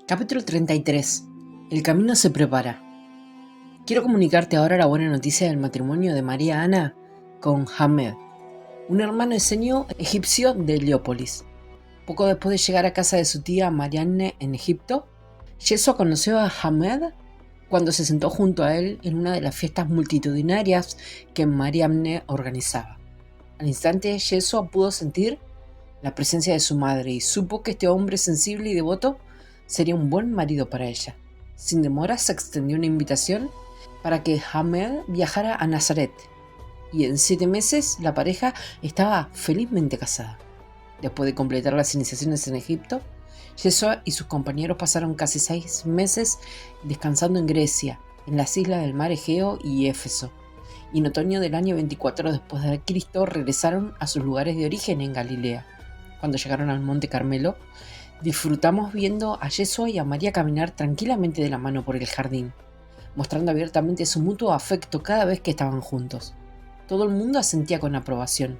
Capítulo 33. El camino se prepara. Quiero comunicarte ahora la buena noticia del matrimonio de María Ana con Hamed, un hermano esenio egipcio de Heliópolis. Poco después de llegar a casa de su tía Marianne en Egipto, Yeshua conoció a Hamed cuando se sentó junto a él en una de las fiestas multitudinarias que Marianne organizaba. Al instante, Yeshua pudo sentir la presencia de su madre y supo que este hombre sensible y devoto sería un buen marido para ella. Sin demora se extendió una invitación para que Hamed viajara a Nazaret, y en 7 meses la pareja estaba felizmente casada. Después de completar las iniciaciones en Egipto, Yeshua y sus compañeros pasaron casi 6 meses descansando en Grecia, en las islas del mar Egeo y Éfeso, y en otoño del año 24 después de Cristo regresaron a sus lugares de origen en Galilea. Cuando llegaron al Monte Carmelo, disfrutamos viendo a Yeshua y a María caminar tranquilamente de la mano por el jardín, mostrando abiertamente su mutuo afecto cada vez que estaban juntos. Todo el mundo asentía con aprobación.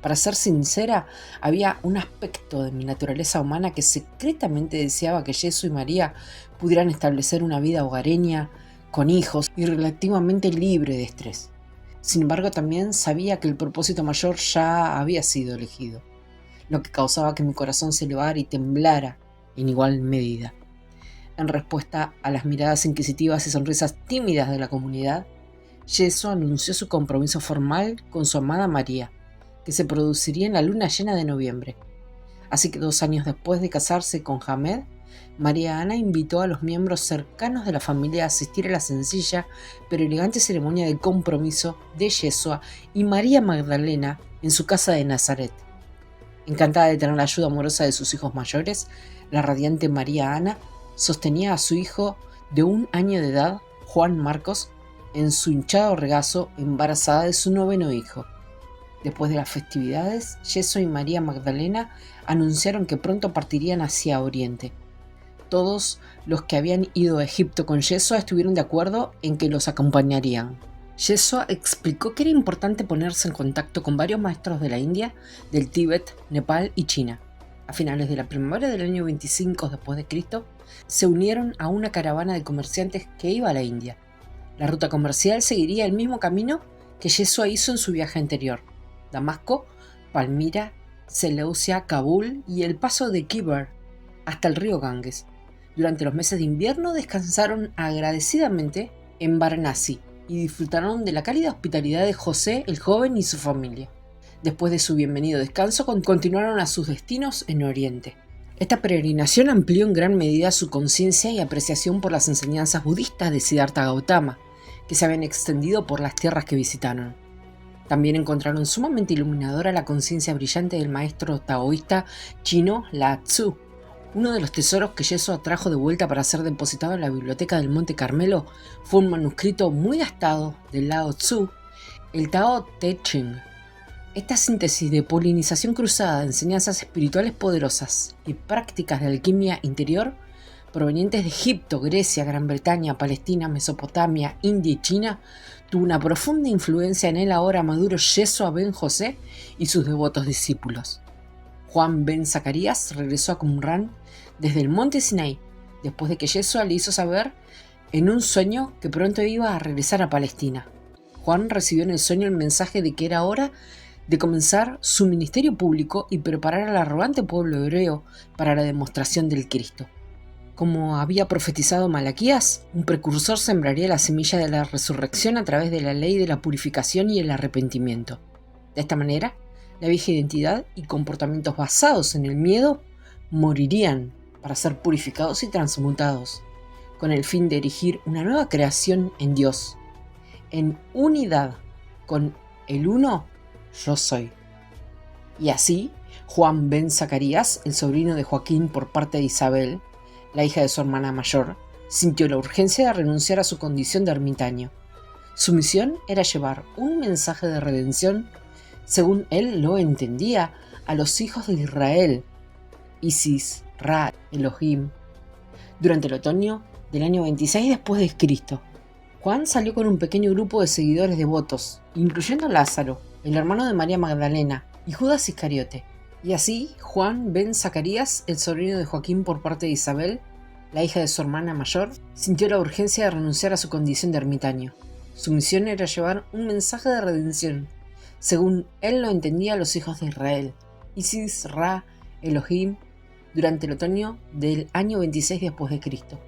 Para ser sincera, había un aspecto de mi naturaleza humana que secretamente deseaba que Yeshua y María pudieran establecer una vida hogareña, con hijos y relativamente libre de estrés. Sin embargo, también sabía que el propósito mayor ya había sido elegido, lo que causaba que mi corazón se elevara y temblara en igual medida. En respuesta a las miradas inquisitivas y sonrisas tímidas de la comunidad, Yeshua anunció su compromiso formal con su amada María, que se produciría en la luna llena de noviembre. Así que 2 años después de casarse con Hamed, María Ana invitó a los miembros cercanos de la familia a asistir a la sencilla pero elegante ceremonia de compromiso de Yeshua y María Magdalena en su casa de Nazaret. Encantada de tener la ayuda amorosa de sus hijos mayores, la radiante María Ana sostenía a su hijo de 1 año de edad, Juan Marcos, en su hinchado regazo, embarazada de su 9º hijo. Después de las festividades, Yeshua y María Magdalena anunciaron que pronto partirían hacia Oriente. Todos los que habían ido a Egipto con Yeshua estuvieron de acuerdo en que los acompañarían. Yeshua explicó que era importante ponerse en contacto con varios maestros de la India, del Tíbet, Nepal y China. A finales de la primavera del año 25 después de Cristo, se unieron a una caravana de comerciantes que iba a la India. La ruta comercial seguiría el mismo camino que Yeshua hizo en su viaje anterior: Damasco, Palmira, Seleucia, Kabul y el paso de Khyber hasta el río Ganges. Durante los meses de invierno descansaron agradecidamente en Varanasi y disfrutaron de la cálida hospitalidad de José el joven y su familia. Después de su bienvenido descanso, continuaron a sus destinos en Oriente. Esta peregrinación amplió en gran medida su conciencia y apreciación por las enseñanzas budistas de Siddhartha Gautama, que se habían extendido por las tierras que visitaron. También encontraron sumamente iluminadora la conciencia brillante del maestro taoísta chino Lao Tzu. Uno de los tesoros que Yeshua trajo de vuelta para ser depositado en la biblioteca del Monte Carmelo fue un manuscrito muy gastado de Lao Tzu, el Tao Te Ching. Esta síntesis de polinización cruzada de enseñanzas espirituales poderosas y prácticas de alquimia interior provenientes de Egipto, Grecia, Gran Bretaña, Palestina, Mesopotamia, India y China tuvo una profunda influencia en el ahora maduro Yeshua ben José y sus devotos discípulos. Juan ben Zacarías regresó a Qumran desde el monte Sinaí, después de que Yeshua le hizo saber en un sueño que pronto iba a regresar a Palestina. Juan recibió en el sueño el mensaje de que era hora de comenzar su ministerio público y preparar al arrogante pueblo hebreo para la demostración del Cristo. Como había profetizado Malaquías, un precursor sembraría la semilla de la resurrección a través de la ley de la purificación y el arrepentimiento. De esta manera, la vieja identidad y comportamientos basados en el miedo morirían para ser purificados y transmutados, con el fin de erigir una nueva creación en Dios, en unidad con el uno yo soy. Y así, Juan ben Zacarías, el sobrino de Joaquín por parte de Isabel, la hija de su hermana mayor, sintió la urgencia de renunciar a su condición de ermitaño. Su misión era llevar un mensaje de redención, según él lo entendía, a los hijos de Israel, Isis, Ra, Elohim. Durante el otoño del año 26 después de Cristo, Juan salió con un pequeño grupo de seguidores devotos, incluyendo a Lázaro, el hermano de María Magdalena, y Judas Iscariote. Y así, Juan ben Zacarías, el sobrino de Joaquín por parte de Isabel, la hija de su hermana mayor, sintió la urgencia de renunciar a su condición de ermitaño. Su misión era llevar un mensaje de redención, según él lo entendía a los hijos de Israel, Isis, Ra, Elohim, durante el otoño del año 26 después de Cristo.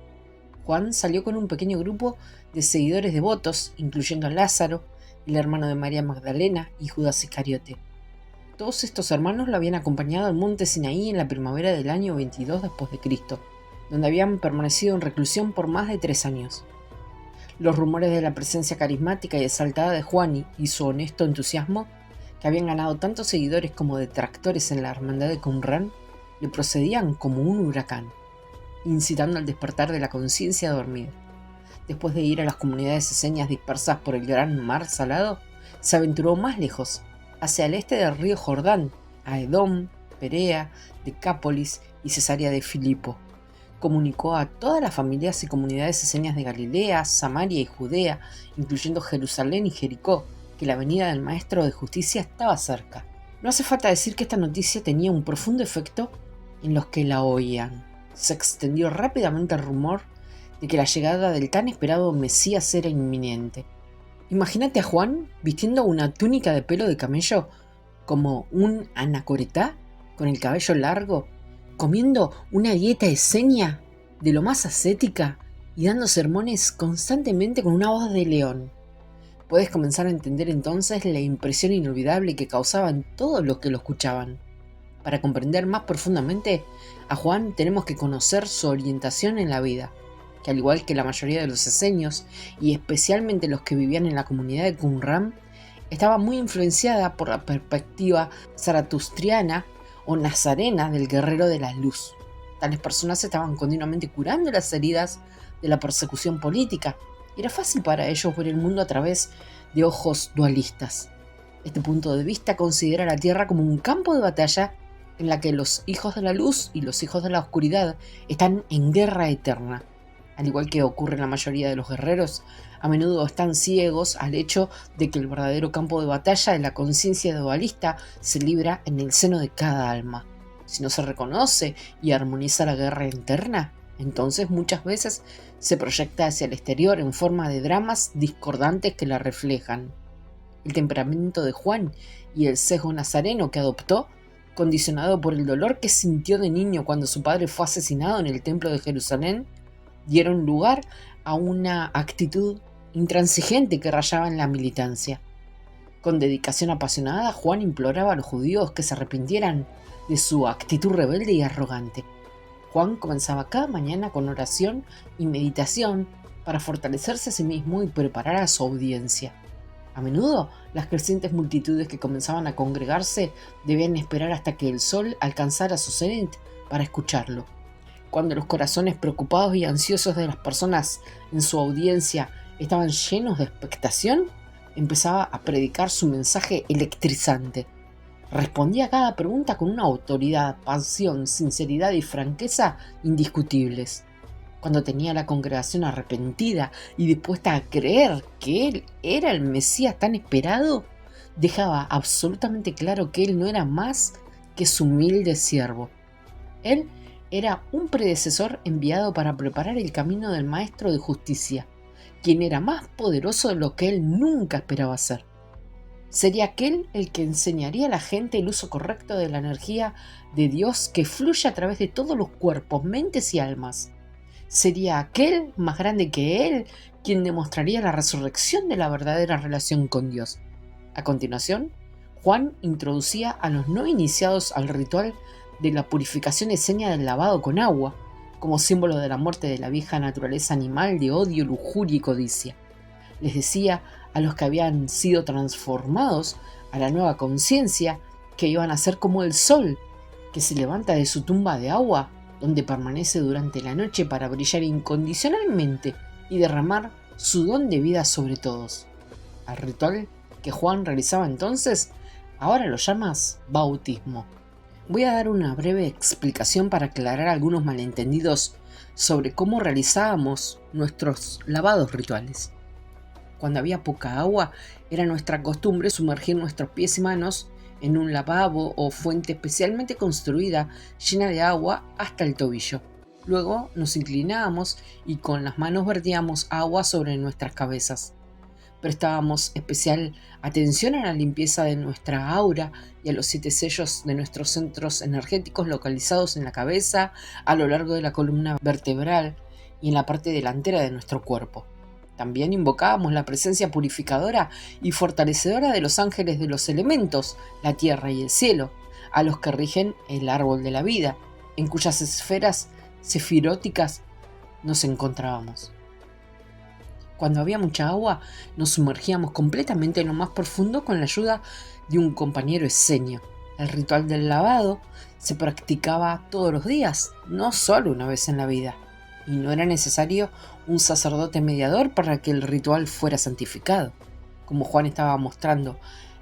Juan salió con un pequeño grupo de seguidores devotos, incluyendo a Lázaro, el hermano de María Magdalena y Judas Iscariote. Todos estos hermanos lo habían acompañado al monte Sinaí en la primavera del año 22 después de Cristo, donde habían permanecido en reclusión por más de 3 años. Los rumores de la presencia carismática y exaltada de Juan y su honesto entusiasmo, que habían ganado tanto seguidores como detractores en la hermandad de Qumran, le procedían como un huracán, incitando al despertar de la conciencia dormida. Después de ir a las comunidades eseñas dispersas por el gran mar salado, se aventuró más lejos, hacia el este del río Jordán, a Edom, Perea, Decápolis y Cesarea de Filipo. Comunicó a todas las familias y comunidades eseñas de Galilea, Samaria y Judea, incluyendo Jerusalén y Jericó, que la venida del Maestro de Justicia estaba cerca. No hace falta decir que esta noticia tenía un profundo efecto en los que la oían. Se extendió rápidamente el rumor de que la llegada del tan esperado Mesías era inminente. Imagínate a Juan vistiendo una túnica de pelo de camello como un anacoretá, con el cabello largo, comiendo una dieta esenia de lo más ascética y dando sermones constantemente con una voz de león. Puedes comenzar a entender entonces la impresión inolvidable que causaba en todos los que lo escuchaban. Para comprender más profundamente a Juan tenemos que conocer su orientación en la vida, que al igual que la mayoría de los esenios, y especialmente los que vivían en la comunidad de Qumran, estaba muy influenciada por la perspectiva zaratustriana o nazarena del guerrero de la luz. Tales personas estaban continuamente curando las heridas de la persecución política. Era fácil para ellos ver el mundo a través de ojos dualistas. Este punto de vista considera la Tierra como un campo de batalla en la que los hijos de la luz y los hijos de la oscuridad están en guerra eterna. Al igual que ocurre en la mayoría de los guerreros, a menudo están ciegos al hecho de que el verdadero campo de batalla de la conciencia dualista se libra en el seno de cada alma. Si no se reconoce y armoniza la guerra interna, entonces muchas veces se proyecta hacia el exterior en forma de dramas discordantes que la reflejan. El temperamento de Juan y el sesgo nazareno que adoptó, condicionado por el dolor que sintió de niño cuando su padre fue asesinado en el templo de Jerusalén, dieron lugar a una actitud intransigente que rayaba en la militancia. Con dedicación apasionada, Juan imploraba a los judíos que se arrepintieran de su actitud rebelde y arrogante. Juan comenzaba cada mañana con oración y meditación para fortalecerse a sí mismo y preparar a su audiencia. A menudo, las crecientes multitudes que comenzaban a congregarse debían esperar hasta que el sol alcanzara su cenit para escucharlo. Cuando los corazones preocupados y ansiosos de las personas en su audiencia estaban llenos de expectación, empezaba a predicar su mensaje electrizante. Respondía a cada pregunta con una autoridad, pasión, sinceridad y franqueza indiscutibles. Cuando tenía a la congregación arrepentida y dispuesta a creer que él era el Mesías tan esperado, dejaba absolutamente claro que él no era más que su humilde siervo. Él era un predecesor enviado para preparar el camino del Maestro de Justicia, quien era más poderoso de lo que él nunca esperaba ser. Sería aquel el que enseñaría a la gente el uso correcto de la energía de Dios que fluye a través de todos los cuerpos, mentes y almas. Sería aquel, más grande que él, quien demostraría la resurrección de la verdadera relación con Dios. A continuación, Juan introducía a los no iniciados al ritual de la purificación esenia del lavado con agua, como símbolo de la muerte de la vieja naturaleza animal de odio, lujuria y codicia. Les decía a los que habían sido transformados a la nueva conciencia que iban a ser como el sol, que se levanta de su tumba de agua, donde permanece durante la noche para brillar incondicionalmente y derramar su don de vida sobre todos. Al ritual que Juan realizaba entonces, ahora lo llamas bautismo. Voy a dar una breve explicación para aclarar algunos malentendidos sobre cómo realizábamos nuestros lavados rituales. Cuando había poca agua, era nuestra costumbre sumergir nuestros pies y manos en un lavabo o fuente especialmente construida llena de agua hasta el tobillo. Luego nos inclinábamos y con las manos vertíamos agua sobre nuestras cabezas. Prestábamos especial atención a la limpieza de nuestra aura y a los 7 sellos de nuestros centros energéticos localizados en la cabeza, a lo largo de la columna vertebral y en la parte delantera de nuestro cuerpo. También invocábamos la presencia purificadora y fortalecedora de los ángeles de los elementos, la tierra y el cielo, a los que rigen el árbol de la vida, en cuyas esferas sefiróticas nos encontrábamos. Cuando había mucha agua, nos sumergíamos completamente en lo más profundo con la ayuda de un compañero essenio. El ritual del lavado se practicaba todos los días, no solo una vez en la vida, y no era necesario un sacerdote mediador para que el ritual fuera santificado. Como Juan estaba mostrando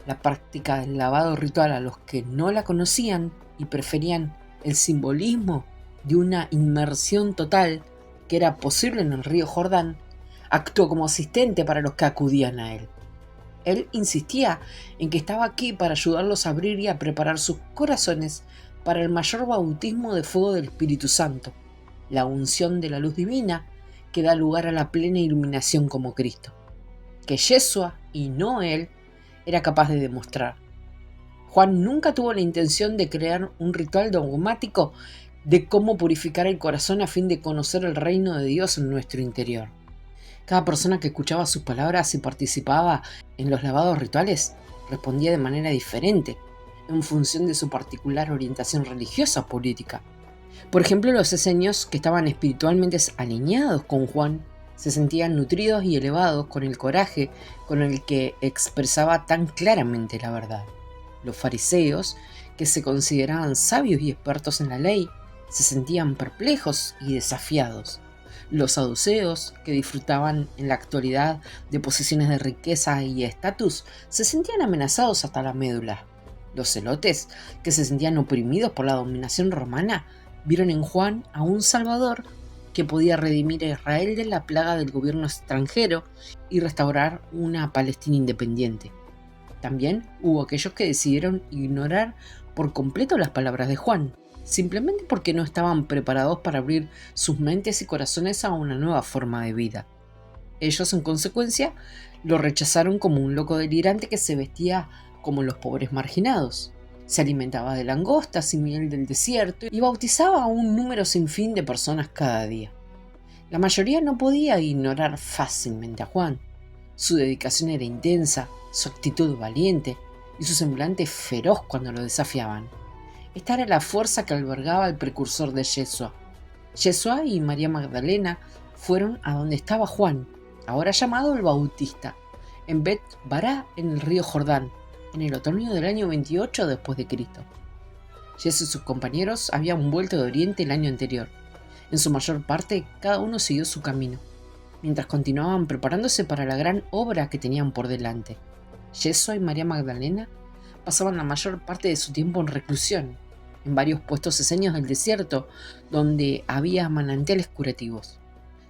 la práctica del lavado ritual a los que no la conocían y preferían el simbolismo de una inmersión total que era posible en el río Jordán, actuó como asistente para los que acudían a él. Él insistía en que estaba aquí para ayudarlos a abrir y a preparar sus corazones para el mayor bautismo de fuego del Espíritu Santo, la unción de la luz divina que da lugar a la plena iluminación como Cristo, que Yeshua y no él era capaz de demostrar. Juan nunca tuvo la intención de crear un ritual dogmático de cómo purificar el corazón a fin de conocer el reino de Dios en nuestro interior. Cada persona que escuchaba sus palabras y participaba en los lavados rituales respondía de manera diferente, en función de su particular orientación religiosa o política. Por ejemplo, los esenios que estaban espiritualmente alineados con Juan se sentían nutridos y elevados con el coraje con el que expresaba tan claramente la verdad. Los fariseos, que se consideraban sabios y expertos en la ley, se sentían perplejos y desafiados. Los saduceos, que disfrutaban en la actualidad de posiciones de riqueza y estatus, se sentían amenazados hasta la médula. Los celotes, que se sentían oprimidos por la dominación romana, vieron en Juan a un Salvador que podía redimir a Israel de la plaga del gobierno extranjero y restaurar una Palestina independiente. También hubo aquellos que decidieron ignorar por completo las palabras de Juan, simplemente porque no estaban preparados para abrir sus mentes y corazones a una nueva forma de vida. Ellos, en consecuencia, lo rechazaron como un loco delirante que se vestía como los pobres marginados. Se alimentaba de langostas y miel del desierto y bautizaba a un número sin fin de personas cada día. La mayoría no podía ignorar fácilmente a Juan. Su dedicación era intensa, su actitud valiente y su semblante feroz cuando lo desafiaban. Esta era la fuerza que albergaba el precursor de Yeshua. Yeshua y María Magdalena fueron a donde estaba Juan, ahora llamado el Bautista, en Bet Bará, en el río Jordán, en el otoño del año 28 después de Cristo. Jesús y sus compañeros habían vuelto de Oriente el año anterior. En su mayor parte, cada uno siguió su camino, mientras continuaban preparándose para la gran obra que tenían por delante. Yeshua y María Magdalena pasaban la mayor parte de su tiempo en reclusión, en varios puestos esenios del desierto, donde había manantiales curativos.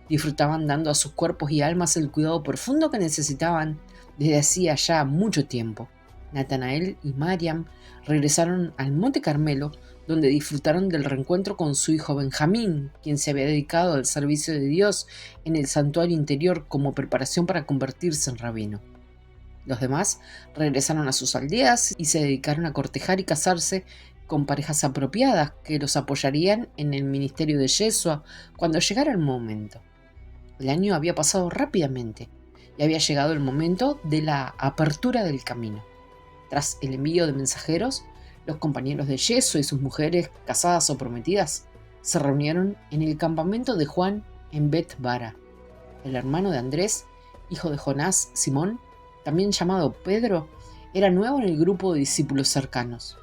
Disfrutaban dando a sus cuerpos y almas el cuidado profundo que necesitaban desde hacía ya mucho tiempo. Natanael y Mariam regresaron al Monte Carmelo, donde disfrutaron del reencuentro con su hijo Benjamín, quien se había dedicado al servicio de Dios en el santuario interior como preparación para convertirse en rabino. Los demás regresaron a sus aldeas y se dedicaron a cortejar y casarse con parejas apropiadas que los apoyarían en el ministerio de Yeshua cuando llegara el momento. El año había pasado rápidamente y había llegado el momento de la apertura del camino. Tras el envío de mensajeros, los compañeros de Yeshua y sus mujeres, casadas o prometidas, se reunieron en el campamento de Juan en Bet Bara. El hermano de Andrés, hijo de Jonás, Simón, también llamado Pedro, era nuevo en el grupo de discípulos cercanos.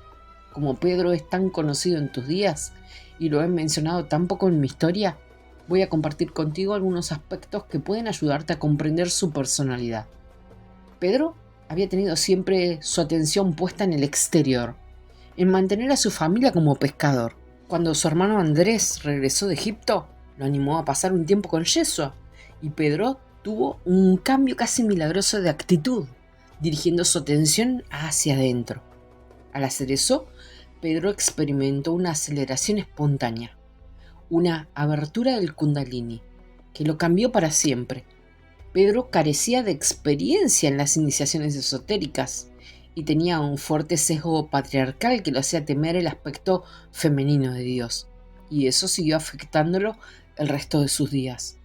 Como Pedro es tan conocido en tus días y lo he mencionado tan poco en mi historia, voy a compartir contigo algunos aspectos que pueden ayudarte a comprender su personalidad. Pedro había tenido siempre su atención puesta en el exterior, en mantener a su familia como pescador. Cuando su hermano Andrés regresó de Egipto, lo animó a pasar un tiempo con Yeshua, y Pedro tuvo un cambio casi milagroso de actitud, dirigiendo su atención hacia adentro. Al hacer eso, Pedro experimentó una aceleración espontánea, una abertura del Kundalini, que lo cambió para siempre. Pedro carecía de experiencia en las iniciaciones esotéricas y tenía un fuerte sesgo patriarcal que lo hacía temer el aspecto femenino de Dios, y eso siguió afectándolo el resto de sus días.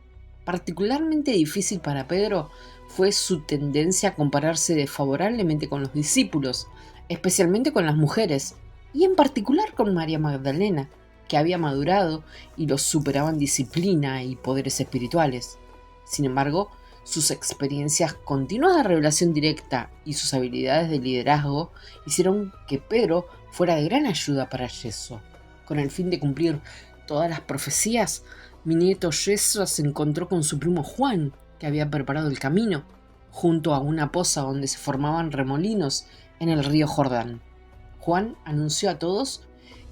Particularmente difícil para Pedro fue su tendencia a compararse desfavorablemente con los discípulos, especialmente con las mujeres, y en particular con María Magdalena, que había madurado y los superaba en disciplina y poderes espirituales. Sin embargo, sus experiencias continuas de revelación directa y sus habilidades de liderazgo hicieron que Pedro fuera de gran ayuda para Yeshua. Con el fin de cumplir todas las profecías, mi nieto Yeshua se encontró con su primo Juan, que había preparado el camino, junto a una poza donde se formaban remolinos en el río Jordán. Juan anunció a todos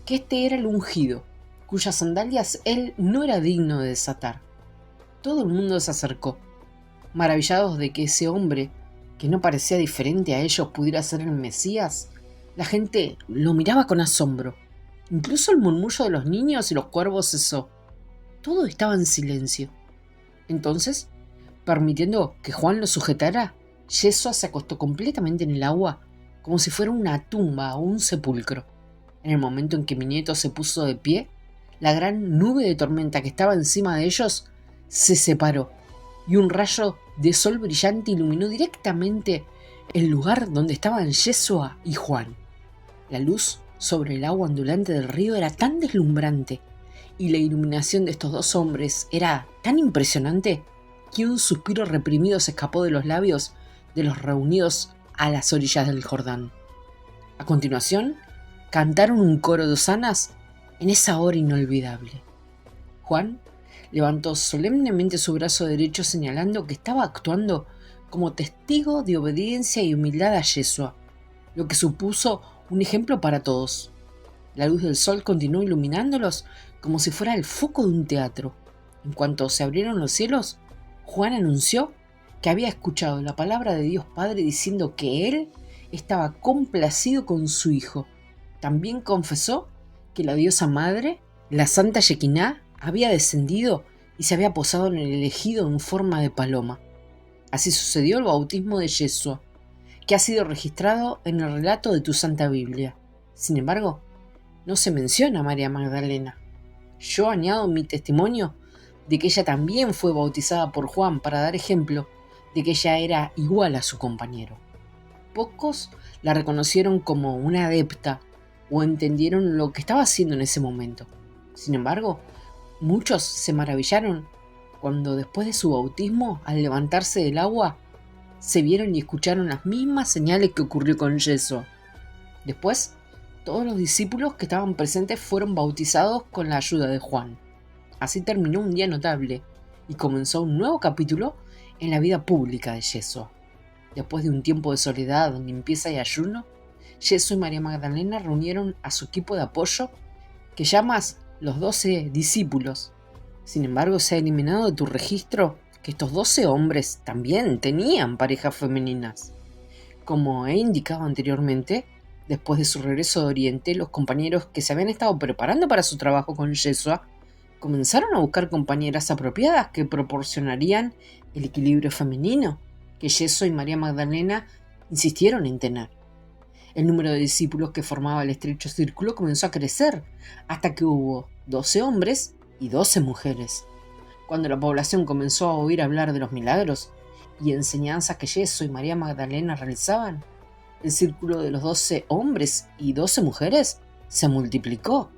que este era el ungido, cuyas sandalias él no era digno de desatar. Todo el mundo se acercó, maravillados de que ese hombre, que no parecía diferente a ellos, pudiera ser el Mesías. La gente lo miraba con asombro. Incluso el murmullo de los niños y los cuervos cesó. Todo estaba en silencio. Entonces, permitiendo que Juan lo sujetara, Yeshua se acostó completamente en el agua, como si fuera una tumba o un sepulcro. En el momento en que mi nieto se puso de pie, la gran nube de tormenta que estaba encima de ellos se separó y un rayo de sol brillante iluminó directamente el lugar donde estaban Yeshua y Juan. La luz sobre el agua ondulante del río era tan deslumbrante y la iluminación de estos dos hombres era tan impresionante que un suspiro reprimido se escapó de los labios de los reunidos a las orillas del Jordán. A continuación, cantaron un coro de hosanas en esa hora inolvidable. Juan levantó solemnemente su brazo derecho señalando que estaba actuando como testigo de obediencia y humildad a Yeshua, lo que supuso un ejemplo para todos. La luz del sol continuó iluminándolos como si fuera el foco de un teatro. En cuanto se abrieron los cielos, Juan anunció que había escuchado la palabra de Dios Padre diciendo que él estaba complacido con su hijo. También confesó que la diosa madre, la Santa Shekinah, había descendido y se había posado en el elegido en forma de paloma. Así sucedió el bautismo de Yeshua, que ha sido registrado en el relato de tu Santa Biblia. Sin embargo, no se menciona a María Magdalena. Yo añado mi testimonio de que ella también fue bautizada por Juan para dar ejemplo de que ella era igual a su compañero. Pocos la reconocieron como una adepta o entendieron lo que estaba haciendo en ese momento. Sin embargo, muchos se maravillaron cuando después de su bautismo, al levantarse del agua, se vieron y escucharon las mismas señales que ocurrió con Yeshua. Después, todos los discípulos que estaban presentes fueron bautizados con la ayuda de Juan. Así terminó un día notable y comenzó un nuevo capítulo en la vida pública de Yeshua. Después de un tiempo de soledad, limpieza y ayuno, Yeshua y María Magdalena reunieron a su equipo de apoyo que llamas los 12 discípulos. Sin embargo, se ha eliminado de tu registro que estos 12 hombres también tenían parejas femeninas. Como he indicado anteriormente, después de su regreso de Oriente, los compañeros que se habían estado preparando para su trabajo con Yeshua comenzaron a buscar compañeras apropiadas que proporcionarían el equilibrio femenino que Yeshua y María Magdalena insistieron en tener. El número de discípulos que formaba el estrecho círculo comenzó a crecer hasta que hubo 12 hombres y 12 mujeres. Cuando la población comenzó a oír hablar de los milagros y enseñanzas que Yeshua y María Magdalena realizaban, el círculo de los 12 hombres y 12 mujeres se multiplicó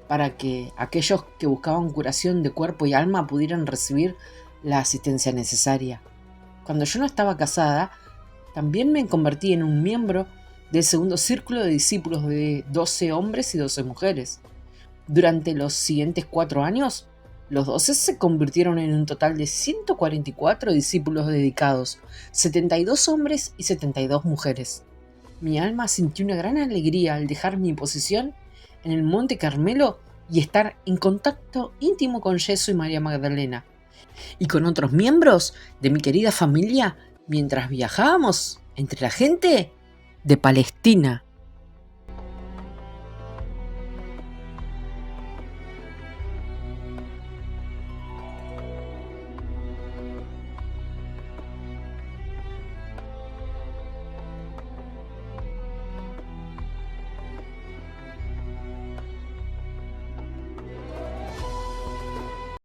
para que aquellos que buscaban curación de cuerpo y alma pudieran recibir la asistencia necesaria. Cuando yo no estaba casada, también me convertí en un miembro del segundo círculo de discípulos de 12 hombres y 12 mujeres. Durante los siguientes 4 años, los 12 se convirtieron en un total de 144 discípulos dedicados, 72 hombres y 72 mujeres. Mi alma sintió una gran alegría al dejar mi posición en el Monte Carmelo y estar en contacto íntimo con Yeshua y María Magdalena y con otros miembros de mi querida familia mientras viajábamos entre la gente de Palestina.